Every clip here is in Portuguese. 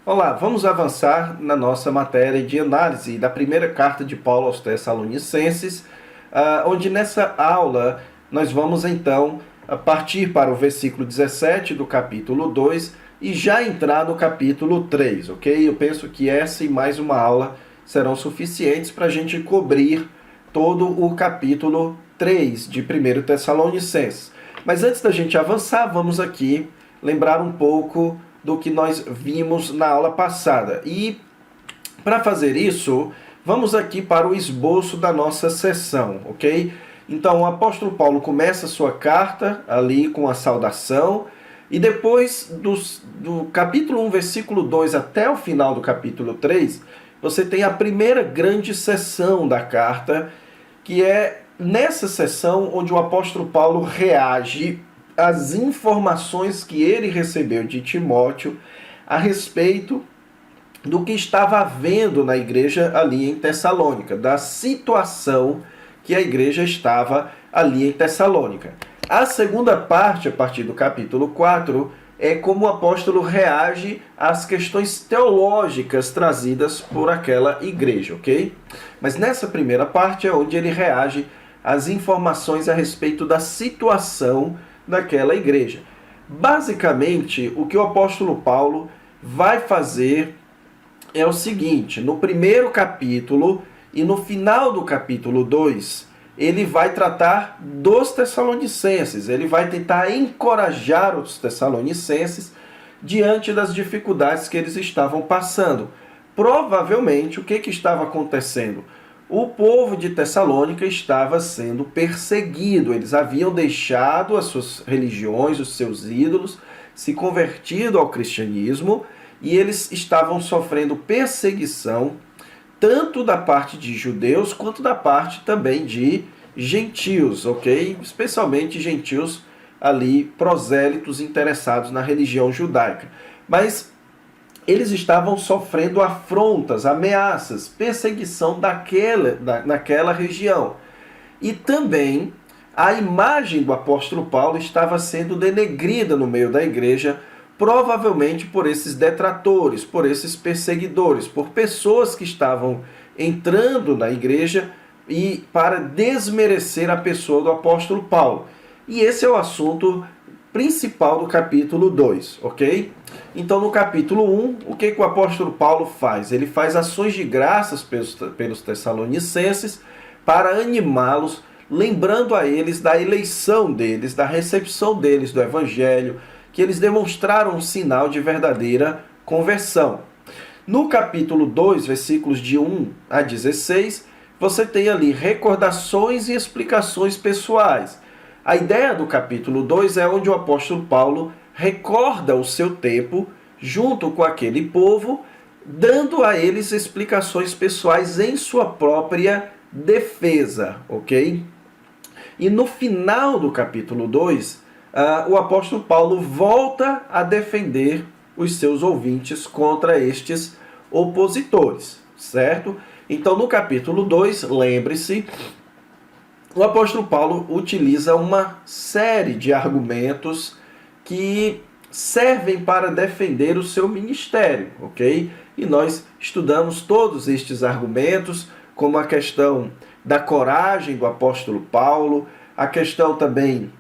Olá, vamos avançar na nossa matéria de análise da primeira carta de Paulo aos Tessalonicenses, onde nessa aula nós vamos então partir para o versículo 17 do capítulo 2 e já entrar no capítulo 3, ok? Eu penso que essa e mais uma aula serão suficientes para a gente cobrir todo o capítulo 3 de 1 Tessalonicenses. Mas antes da gente avançar, vamos aqui lembrar um pouco do que nós vimos na aula passada. E para fazer isso, vamos aqui para o esboço da nossa sessão, ok? Então o apóstolo Paulo começa a sua carta ali com a saudação, e depois do capítulo 1, versículo 2 até o final do capítulo 3, você tem a primeira grande sessão da carta, que é nessa sessão onde o apóstolo Paulo reage as informações que ele recebeu de Timóteo a respeito do que estava havendo na igreja ali em Tessalônica, da situação que a igreja estava ali em Tessalônica. A segunda parte, a partir do capítulo 4, é como o apóstolo reage às questões teológicas trazidas por aquela igreja, ok? Mas nessa primeira parte é onde ele reage às informações a respeito da situação daquela igreja. Basicamente, o que o apóstolo Paulo vai fazer é o seguinte: no primeiro capítulo e no final do capítulo 2, ele vai tratar dos Tessalonicenses, ele vai tentar encorajar os Tessalonicenses diante das dificuldades que eles estavam passando. Provavelmente, o que estava acontecendo? O povo de Tessalônica estava sendo perseguido. Eles haviam deixado as suas religiões, os seus ídolos, se convertido ao cristianismo, e eles estavam sofrendo perseguição, tanto da parte de judeus, quanto da parte também de gentios, ok? Especialmente gentios ali, prosélitos interessados na religião judaica. Mas eles estavam sofrendo afrontas, ameaças, perseguição naquela região. E também a imagem do apóstolo Paulo estava sendo denegrida no meio da igreja, provavelmente por esses detratores, por esses perseguidores, por pessoas que estavam entrando na igreja e para desmerecer a pessoa do apóstolo Paulo. E esse é o assunto principal do capítulo 2, ok? Então, no capítulo 1, o que o apóstolo Paulo faz? Ele faz ações de graças pelos Tessalonicenses para animá-los, lembrando a eles da eleição deles, da recepção deles do evangelho, que eles demonstraram um sinal de verdadeira conversão. No capítulo 2, versículos de 1 a 16, você tem ali recordações e explicações pessoais. A ideia do capítulo 2 é onde o apóstolo Paulo recorda o seu tempo junto com aquele povo, dando a eles explicações pessoais em sua própria defesa, ok? E no final do capítulo 2, o apóstolo Paulo volta a defender os seus ouvintes contra estes opositores, certo? Então, no capítulo 2, lembre-se, o apóstolo Paulo utiliza uma série de argumentos que servem para defender o seu ministério, ok? E nós estudamos todos estes argumentos, como a questão da coragem do apóstolo Paulo, a questão também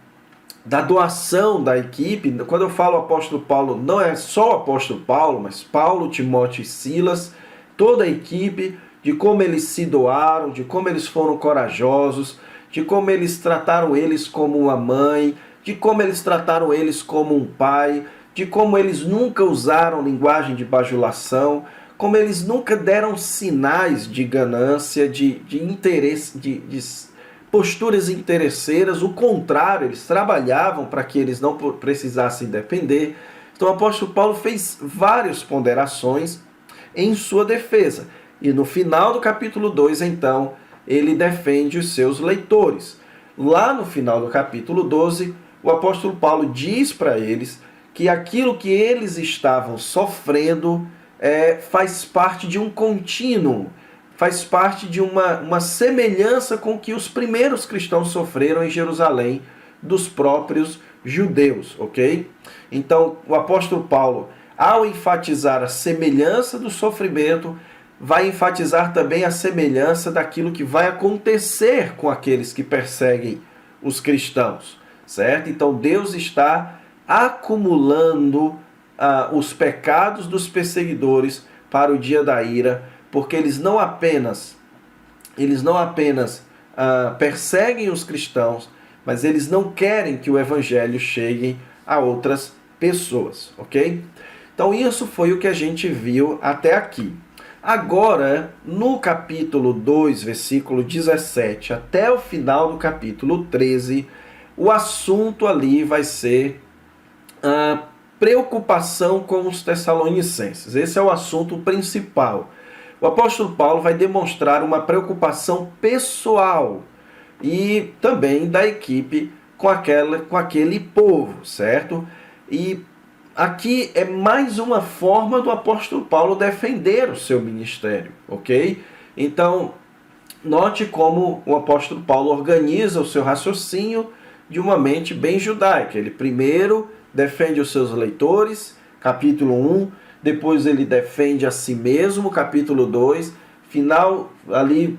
da doação da equipe. Quando eu falo apóstolo Paulo, não é só o apóstolo Paulo, mas Paulo, Timóteo e Silas, toda a equipe, de como eles se doaram, de como eles foram corajosos, de como eles trataram eles como uma mãe, de como eles trataram eles como um pai, de como eles nunca usaram linguagem de bajulação, como eles nunca deram sinais de ganância, de interesse, de posturas interesseiras. O contrário, eles trabalhavam para que eles não precisassem depender. Então o apóstolo Paulo fez várias ponderações em sua defesa. E no final do capítulo 2, então, ele defende os seus leitores. Lá no final do capítulo 12, o apóstolo Paulo diz para eles que aquilo que eles estavam sofrendo faz parte de um contínuo, faz parte de uma semelhança com o que os primeiros cristãos sofreram em Jerusalém dos próprios judeus, ok? Então, o apóstolo Paulo ao enfatizar a semelhança do sofrimento, vai enfatizar também a semelhança daquilo que vai acontecer com aqueles que perseguem os cristãos, certo? Então Deus está acumulando os pecados dos perseguidores para o dia da ira, porque eles não apenas perseguem os cristãos, mas eles não querem que o evangelho chegue a outras pessoas, ok? Então isso foi o que a gente viu até aqui. Agora, no capítulo 2, versículo 17, até o final do capítulo 13, o assunto ali vai ser a preocupação com os tessalonicenses. Esse é o assunto principal. O apóstolo Paulo vai demonstrar uma preocupação pessoal e também da equipe com aquele povo, certo? E aqui é mais uma forma do apóstolo Paulo defender o seu ministério, ok? Então, note como o apóstolo Paulo organiza o seu raciocínio de uma mente bem judaica. Ele primeiro defende os seus leitores, capítulo 1, depois ele defende a si mesmo, capítulo 2, final ali,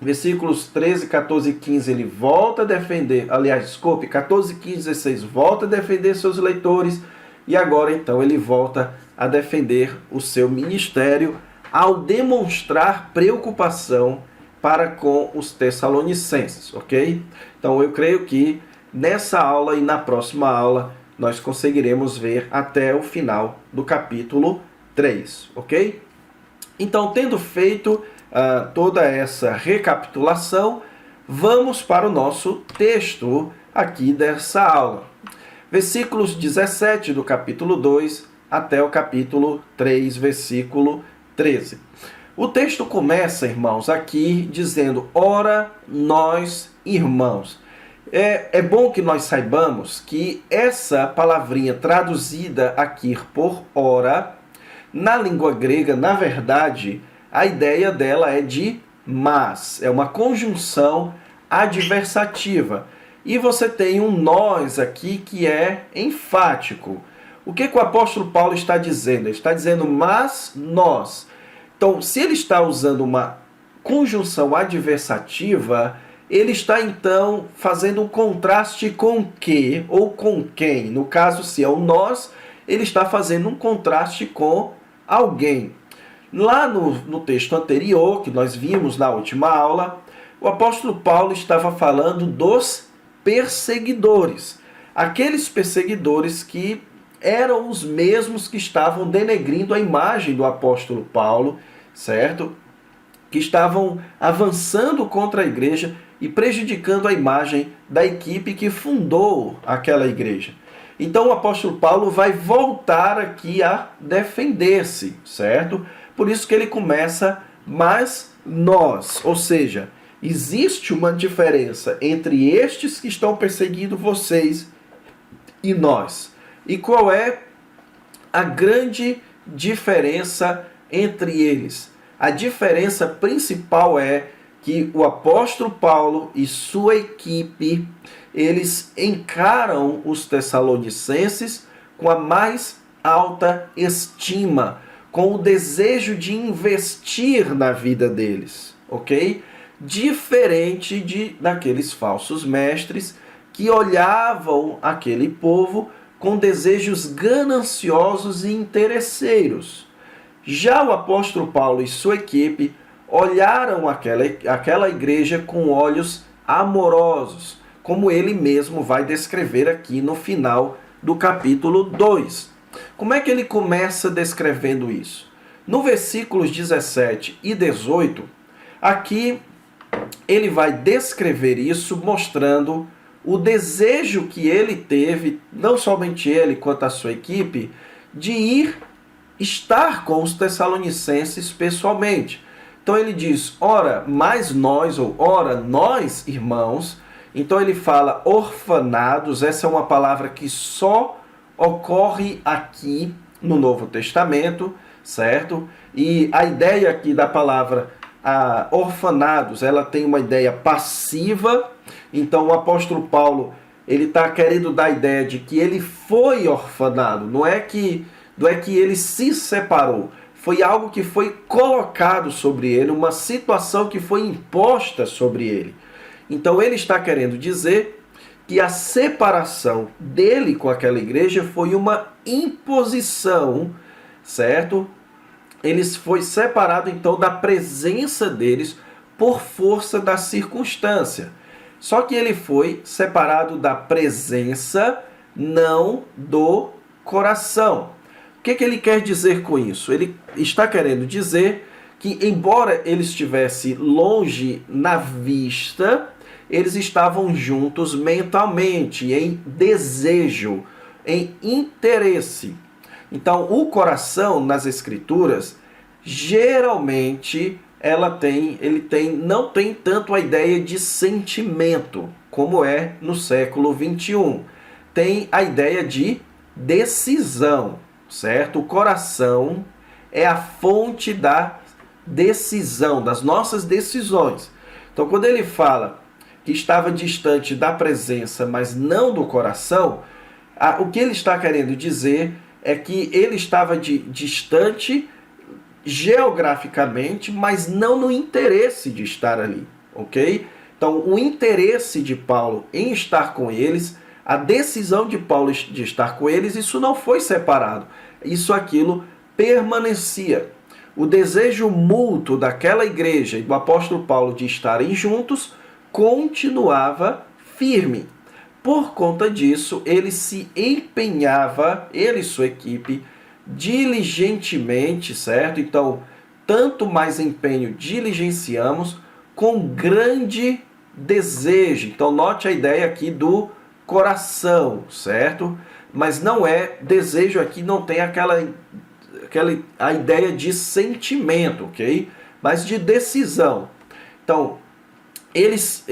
versículos 13, 14 e 15, ele volta a defender, 14, 15, 16, volta a defender seus leitores, e agora então ele volta a defender o seu ministério ao demonstrar preocupação para com os tessalonicenses, ok? Então eu creio que nessa aula e na próxima aula nós conseguiremos ver até o final do capítulo 3, ok? Então, tendo feito toda essa recapitulação, vamos para o nosso texto aqui dessa aula. Versículos 17 do capítulo 2 até o capítulo 3, versículo 13. O texto começa, irmãos, aqui dizendo: ora, nós, irmãos. É bom que nós saibamos que essa palavrinha traduzida aqui por ora, na língua grega, na verdade, a ideia dela é de mas. É uma conjunção adversativa. E você tem um nós aqui que é enfático. O que o apóstolo Paulo está dizendo? Ele está dizendo mas nós. Então, se ele está usando uma conjunção adversativa, ele está então fazendo um contraste com que ou com quem. No caso, se é o nós, ele está fazendo um contraste com alguém. Lá no texto anterior, que nós vimos na última aula, o apóstolo Paulo estava falando dos perseguidores. Aqueles perseguidores que eram os mesmos que estavam denegrindo a imagem do apóstolo Paulo, certo? Que estavam avançando contra a igreja e prejudicando a imagem da equipe que fundou aquela igreja. Então o apóstolo Paulo vai voltar aqui a defender-se, certo? Por isso que ele começa, mas nós, ou seja, existe uma diferença entre estes que estão perseguindo vocês e nós. E qual é a grande diferença entre eles? A diferença principal é que o apóstolo Paulo e sua equipe, eles encaram os tessalonicenses com a mais alta estima, com o desejo de investir na vida deles, ok? Diferente daqueles falsos mestres que olhavam aquele povo com desejos gananciosos e interesseiros. Já o apóstolo Paulo e sua equipe olharam aquela igreja com olhos amorosos, como ele mesmo vai descrever aqui no final do capítulo 2. Como é que ele começa descrevendo isso? No versículos 17 e 18, aqui ele vai descrever isso mostrando o desejo que ele teve, não somente ele quanto a sua equipe, de estar com os tessalonicenses pessoalmente. Então ele diz, ora, mais nós, ou ora, nós, irmãos. Então ele fala orfanados, essa é uma palavra que só ocorre aqui no Novo Testamento, certo? E a ideia aqui da palavra orfanados, ela tem uma ideia passiva. Então o apóstolo Paulo, ele está querendo dar a ideia de que ele foi orfanado. Não é que não é que ele se separou. Foi algo que foi colocado sobre ele, uma situação que foi imposta sobre ele. Então ele está querendo dizer que a separação dele com aquela igreja foi uma imposição, certo? Ele foi separado então da presença deles por força da circunstância. Só que ele foi separado da presença, não do coração. O que ele quer dizer com isso? Ele está querendo dizer que, embora ele estivesse longe na vista, eles estavam juntos mentalmente, em desejo, em interesse. Então, o coração nas Escrituras, geralmente, não tem tanto a ideia de sentimento, como é no século 21. Tem a ideia de decisão, certo? O coração é a fonte da decisão, das nossas decisões. Então, quando ele fala que estava distante da presença, mas não do coração, o que ele está querendo dizer é que ele estava distante geograficamente, mas não no interesse de estar ali, ok? Então, o interesse de Paulo em estar com eles, a decisão de Paulo de estar com eles, isso não foi separado. Aquilo permanecia. O desejo mútuo daquela igreja e do apóstolo Paulo de estarem juntos continuava firme. Por conta disso, ele se empenhava, ele e sua equipe, diligentemente, certo? Então, tanto mais empenho diligenciamos com grande desejo. Então, note a ideia aqui do coração, certo? Mas não é desejo aqui, não tem a ideia de sentimento, ok? Mas de decisão. Então, eles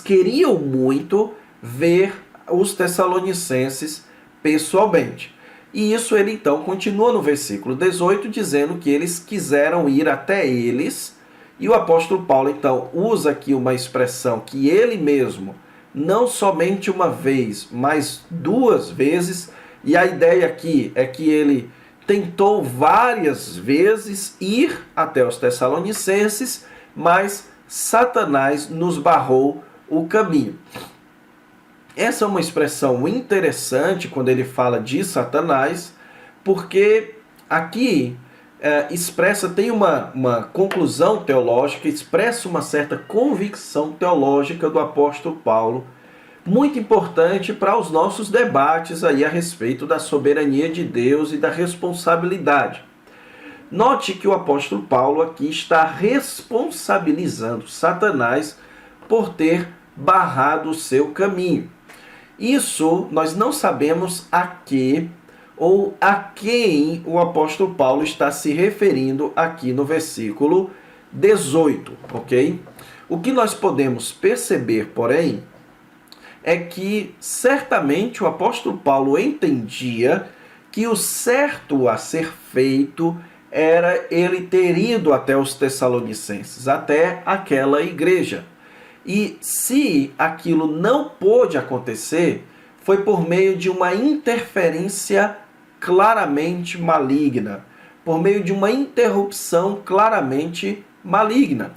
queriam muito ver os tessalonicenses pessoalmente. E isso ele então continua no versículo 18, dizendo que eles quiseram ir até eles. E o apóstolo Paulo então usa aqui uma expressão que ele mesmo, não somente uma vez, mas 2 vezes. E a ideia aqui é que ele tentou várias vezes ir até os tessalonicenses, mas Satanás nos barrou o caminho. Essa é uma expressão interessante quando ele fala de Satanás, porque aqui tem uma conclusão teológica, expressa uma certa convicção teológica do apóstolo Paulo, muito importante para os nossos debates aí a respeito da soberania de Deus e da responsabilidade. Note que o apóstolo Paulo aqui está responsabilizando Satanás por ter barrado o seu caminho. Isso nós não sabemos a que ou a quem o apóstolo Paulo está se referindo aqui no versículo 18, ok? O que nós podemos perceber, porém, é que certamente o apóstolo Paulo entendia que o certo a ser feito era ele ter ido até os Tessalonicenses, até aquela igreja. E se aquilo não pôde acontecer, foi por meio de uma interferência claramente maligna, por meio de uma interrupção claramente maligna.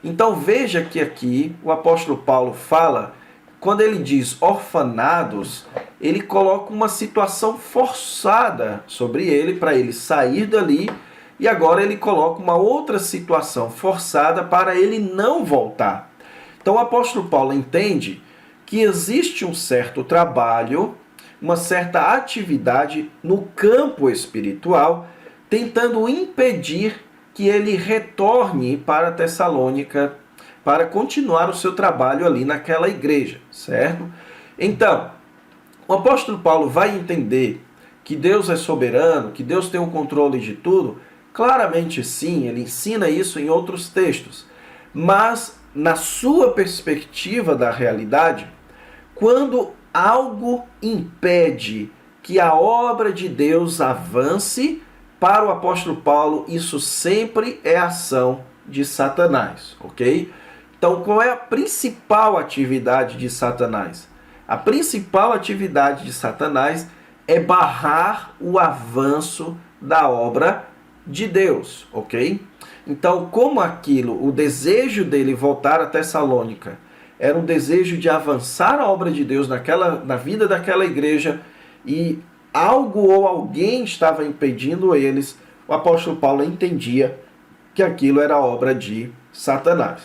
Então veja que aqui o apóstolo Paulo fala, quando ele diz orfanados, ele coloca uma situação forçada sobre ele, para ele sair dali, e agora ele coloca uma outra situação forçada para ele não voltar. Então o apóstolo Paulo entende que existe um certo trabalho, uma certa atividade no campo espiritual, tentando impedir que ele retorne para Tessalônica para continuar o seu trabalho ali naquela igreja, certo? Então, o apóstolo Paulo vai entender que Deus é soberano, que Deus tem o controle de tudo? Claramente sim, ele ensina isso em outros textos. Mas, na sua perspectiva da realidade, quando algo impede que a obra de Deus avance, para o apóstolo Paulo, isso sempre é ação de Satanás, ok? Então, qual é a principal atividade de Satanás? A principal atividade de Satanás é barrar o avanço da obra de Deus, ok? Então, como aquilo, o desejo dele voltar a Tessalônica era um desejo de avançar a obra de Deus na vida daquela igreja, e algo ou alguém estava impedindo eles, o apóstolo Paulo entendia que aquilo era obra de Satanás.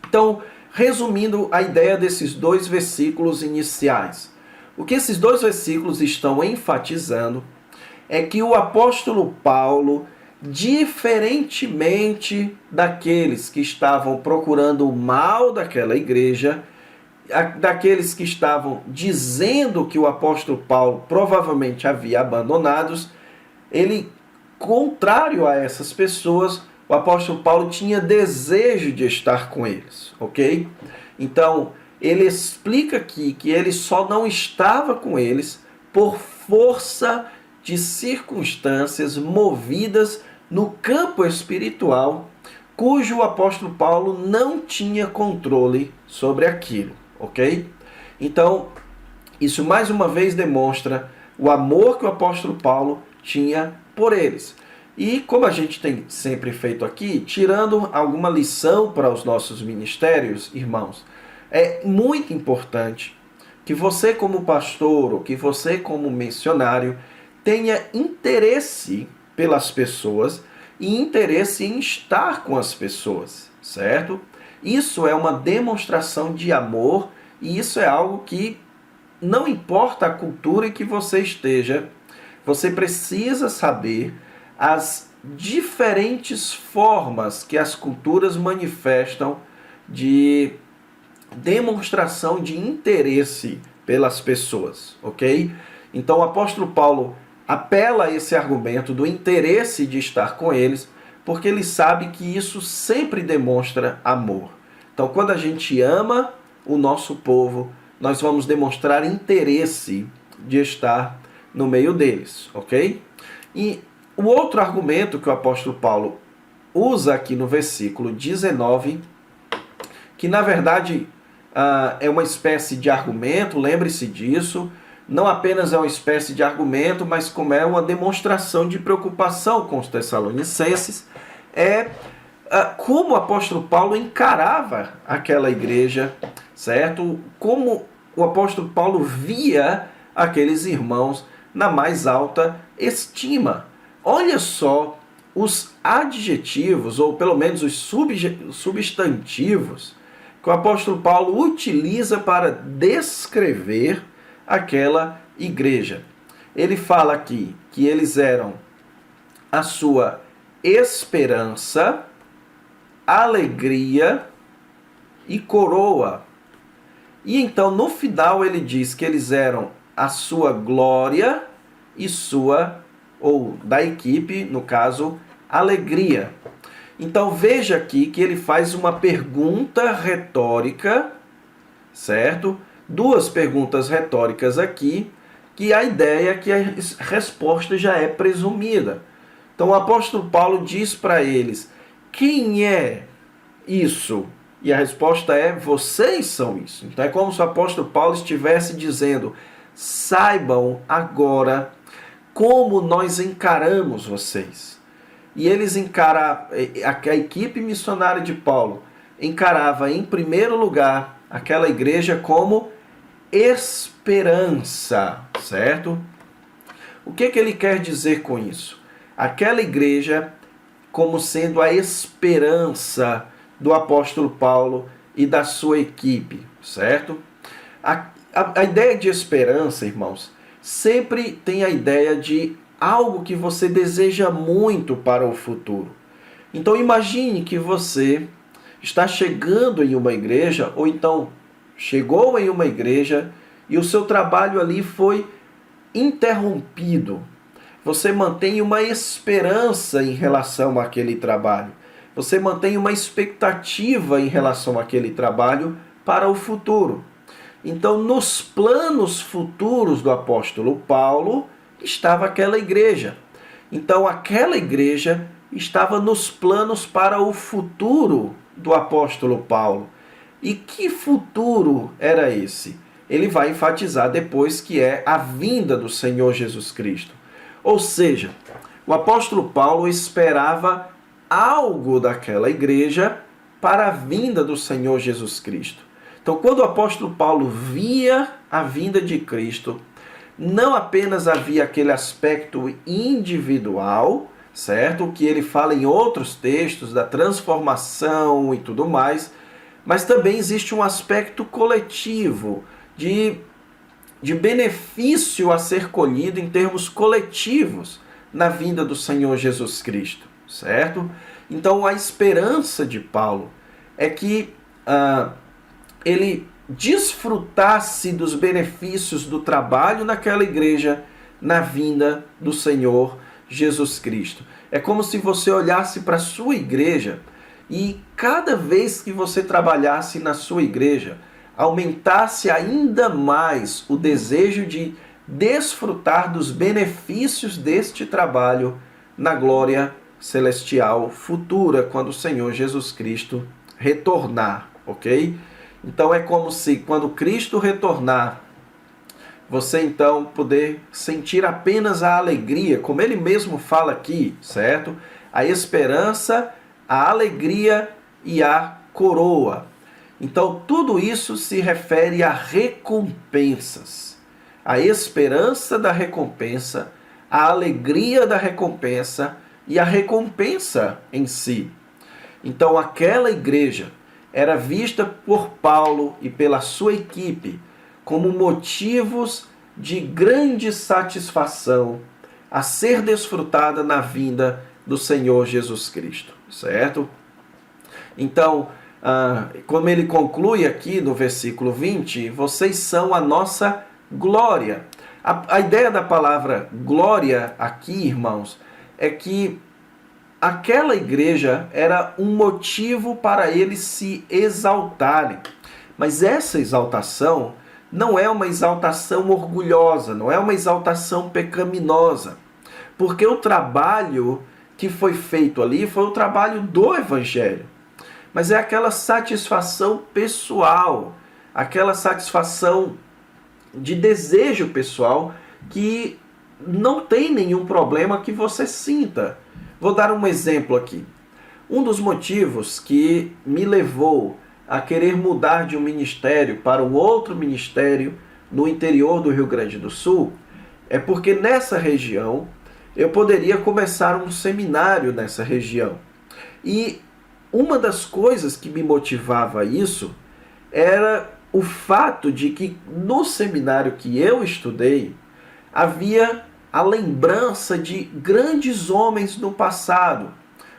Então, resumindo a ideia desses dois versículos iniciais, o que esses dois versículos estão enfatizando é que o apóstolo Paulo, diferentemente daqueles que estavam procurando o mal daquela igreja, daqueles que estavam dizendo que o apóstolo Paulo provavelmente havia abandonados, ele, contrário a essas pessoas, o apóstolo Paulo tinha desejo de estar com eles, ok? Então, ele explica aqui que ele só não estava com eles por força de circunstâncias movidas no campo espiritual, cujo o apóstolo Paulo não tinha controle sobre aquilo, ok? Então, isso mais uma vez demonstra o amor que o apóstolo Paulo tinha por eles. E como a gente tem sempre feito aqui, tirando alguma lição para os nossos ministérios, irmãos, é muito importante que você como pastor ou que você como missionário tenha interesse pelas pessoas e interesse em estar com as pessoas, certo? Isso é uma demonstração de amor e isso é algo que não importa a cultura em que você esteja, você precisa saber as diferentes formas que as culturas manifestam de demonstração de interesse pelas pessoas, ok? Então o apóstolo Paulo apela a esse argumento do interesse de estar com eles, porque ele sabe que isso sempre demonstra amor. Então quando a gente ama o nosso povo, nós vamos demonstrar interesse de estar no meio deles, ok? E o outro argumento que o apóstolo Paulo usa aqui no versículo 19, que na verdade é uma espécie de argumento, lembre-se disso, não apenas é uma espécie de argumento, mas como é uma demonstração de preocupação com os tessalonicenses, é como o apóstolo Paulo encarava aquela igreja, certo? Como o apóstolo Paulo via aqueles irmãos na mais alta estima. Olha só os adjetivos, ou pelo menos os substantivos, que o apóstolo Paulo utiliza para descrever aquela igreja. Ele fala aqui que eles eram a sua esperança, alegria e coroa. E então no final ele diz que eles eram a sua glória e sua, ou da equipe, no caso, alegria. Então veja aqui que ele faz uma pergunta retórica, certo? Duas perguntas retóricas aqui, que a ideia é que a resposta já é presumida. Então o apóstolo Paulo diz para eles, quem é isso? E a resposta é, vocês são isso. Então é como se o apóstolo Paulo estivesse dizendo, saibam agora como nós encaramos vocês. E eles a equipe missionária de Paulo encarava em primeiro lugar aquela igreja como esperança, certo? O que ele quer dizer com isso? Aquela igreja como sendo a esperança do apóstolo Paulo e da sua equipe, certo? A ideia de esperança, irmãos, sempre tem a ideia de algo que você deseja muito para o futuro. Então imagine que você está chegando em uma igreja, ou então chegou em uma igreja e o seu trabalho ali foi interrompido. Você mantém uma esperança em relação àquele trabalho. Você mantém uma expectativa em relação àquele trabalho para o futuro. Então, nos planos futuros do apóstolo Paulo, estava aquela igreja. Então, aquela igreja estava nos planos para o futuro do apóstolo Paulo. E que futuro era esse? ele vai enfatizar depois que é a vinda do Senhor Jesus Cristo. Ou seja, o apóstolo Paulo esperava algo daquela igreja para a vinda do Senhor Jesus Cristo. Então, quando o apóstolo Paulo via a vinda de Cristo, não apenas havia aquele aspecto individual, certo? O que ele fala em outros textos da transformação e tudo mais, mas também existe um aspecto coletivo, de benefício a ser colhido em termos coletivos na vinda do Senhor Jesus Cristo, certo? Então a esperança de Paulo é que ele desfrutasse dos benefícios do trabalho naquela igreja na vinda do Senhor Jesus Cristo. É como se você olhasse para a sua igreja e cada vez que você trabalhasse na sua igreja, aumentasse ainda mais o desejo de desfrutar dos benefícios deste trabalho na glória celestial futura, quando o Senhor Jesus Cristo retornar, ok? Então é como se, quando Cristo retornar, você então poder sentir apenas a alegria, como ele mesmo fala aqui, certo? A esperança, a alegria e a coroa. Então tudo isso se refere a recompensas. A esperança da recompensa, a alegria da recompensa e a recompensa em si. Então aquela igreja era vista por Paulo e pela sua equipe como motivos de grande satisfação a ser desfrutada na vinda do Senhor Jesus Cristo, certo? Então, como ele conclui aqui no versículo 20, vocês são a nossa glória. A ideia da palavra glória aqui, irmãos, é que aquela igreja era um motivo para eles se exaltarem. Mas essa exaltação não é uma exaltação orgulhosa, não é uma exaltação pecaminosa. Porque o trabalho que foi feito ali foi o trabalho do Evangelho. Mas é aquela satisfação pessoal, aquela satisfação de desejo pessoal que não tem nenhum problema que você sinta. Vou dar um exemplo aqui. Um dos motivos que me levou a querer mudar de um ministério para um outro ministério no interior do Rio Grande do Sul é porque nessa região eu poderia começar um seminário nessa região. E uma das coisas que me motivava a isso era o fato de que no seminário que eu estudei havia a lembrança de grandes homens no passado,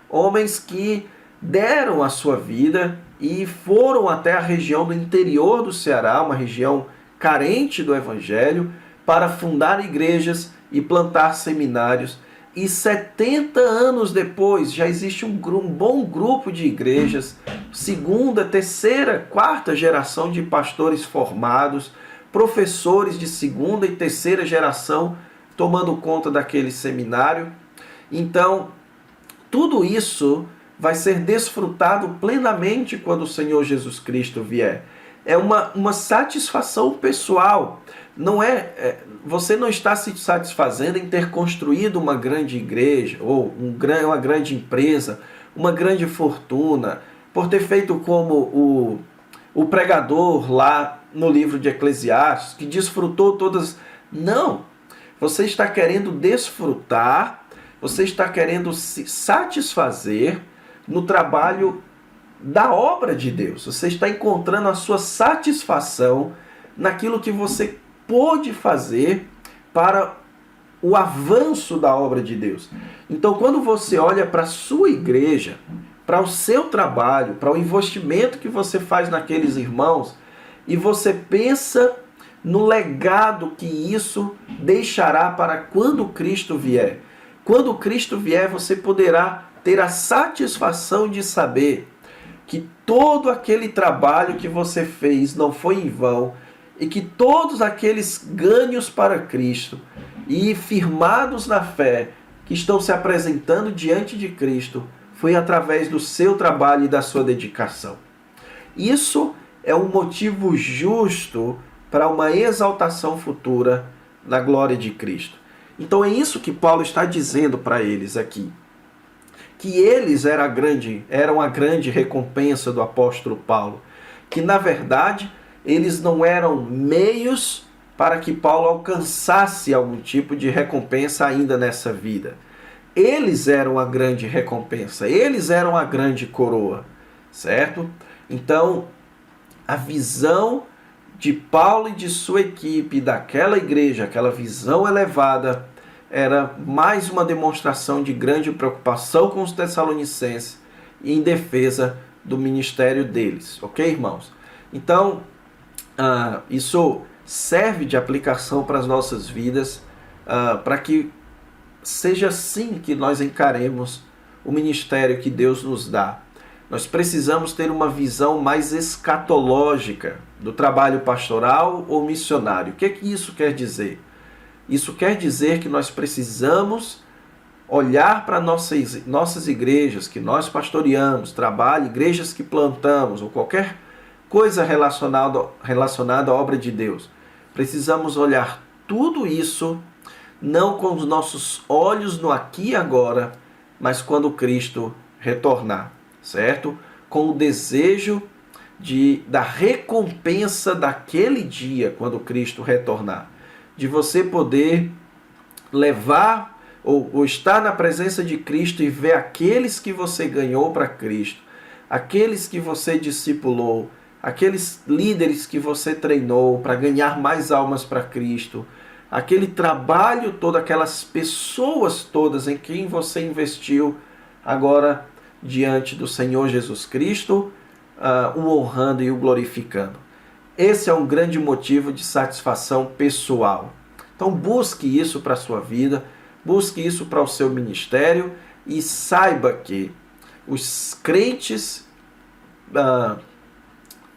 homens que deram a sua vida e foram até a região do interior do Ceará, uma região carente do Evangelho, para fundar igrejas e plantar seminários. E 70 anos depois já existe um bom grupo de igrejas, segunda, terceira, quarta geração de pastores formados, professores de segunda e terceira geração tomando conta daquele seminário. Então, tudo isso vai ser desfrutado plenamente quando o Senhor Jesus Cristo vier. É uma satisfação pessoal. Você não está se satisfazendo em ter construído uma grande igreja, ou uma grande empresa, uma grande fortuna, por ter feito como o pregador lá no livro de Eclesiastes, que desfrutou todas. Não! Você está querendo desfrutar, você está querendo se satisfazer no trabalho da obra de Deus. Você está encontrando a sua satisfação naquilo que você pôde fazer para o avanço da obra de Deus. Então, quando você olha para a sua igreja, para o seu trabalho, para o investimento que você faz naqueles irmãos, e você pensa no legado que isso deixará para quando Cristo vier. Quando Cristo vier, você poderá ter a satisfação de saber que todo aquele trabalho que você fez não foi em vão e que todos aqueles ganhos para Cristo e firmados na fé que estão se apresentando diante de Cristo foi através do seu trabalho e da sua dedicação. Isso é um motivo justo para uma exaltação futura na glória de Cristo. Então é isso que Paulo está dizendo para eles aqui. Que eles eram a grande recompensa do apóstolo Paulo. Que na verdade eles não eram meios para que Paulo alcançasse algum tipo de recompensa ainda nessa vida. Eles eram a grande recompensa, eles eram a grande coroa, certo? Então, a visão de Paulo e de sua equipe, daquela igreja, aquela visão elevada, era mais uma demonstração de grande preocupação com os Tessalonicenses e em defesa do ministério deles, ok, irmãos? Então, isso serve de aplicação para as nossas vidas, para que seja assim que nós encaremos o ministério que Deus nos dá. Nós precisamos ter uma visão mais escatológica do trabalho pastoral ou missionário. O que isso quer dizer? Isso quer dizer que nós precisamos olhar para nossas igrejas que nós pastoreamos, igrejas que plantamos, ou qualquer coisa relacionada à obra de Deus. Precisamos olhar tudo isso não com os nossos olhos no aqui e agora, mas quando Cristo retornar, certo? Com o desejo da recompensa daquele dia, quando Cristo retornar. De você poder levar ou estar na presença de Cristo e ver aqueles que você ganhou para Cristo, aqueles que você discipulou, aqueles líderes que você treinou para ganhar mais almas para Cristo, aquele trabalho todo, aquelas pessoas todas em quem você investiu, agora diante do Senhor Jesus Cristo, o honrando e o glorificando. Esse é um grande motivo de satisfação pessoal. Então busque isso para a sua vida, busque isso para o seu ministério e saiba que os crentes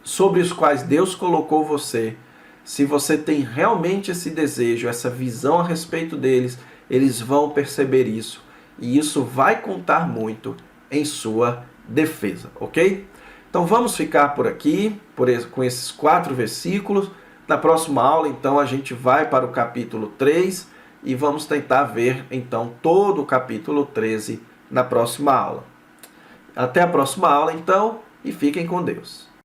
sobre os quais Deus colocou você, se você tem realmente esse desejo, essa visão a respeito deles, eles vão perceber isso. E isso vai contar muito em sua defesa, ok? Então vamos ficar por aqui, com esses 4 versículos. Na próxima aula, então, a gente vai para o capítulo 3 e vamos tentar ver, então, todo o capítulo 13 na próxima aula. Até a próxima aula, então, e fiquem com Deus.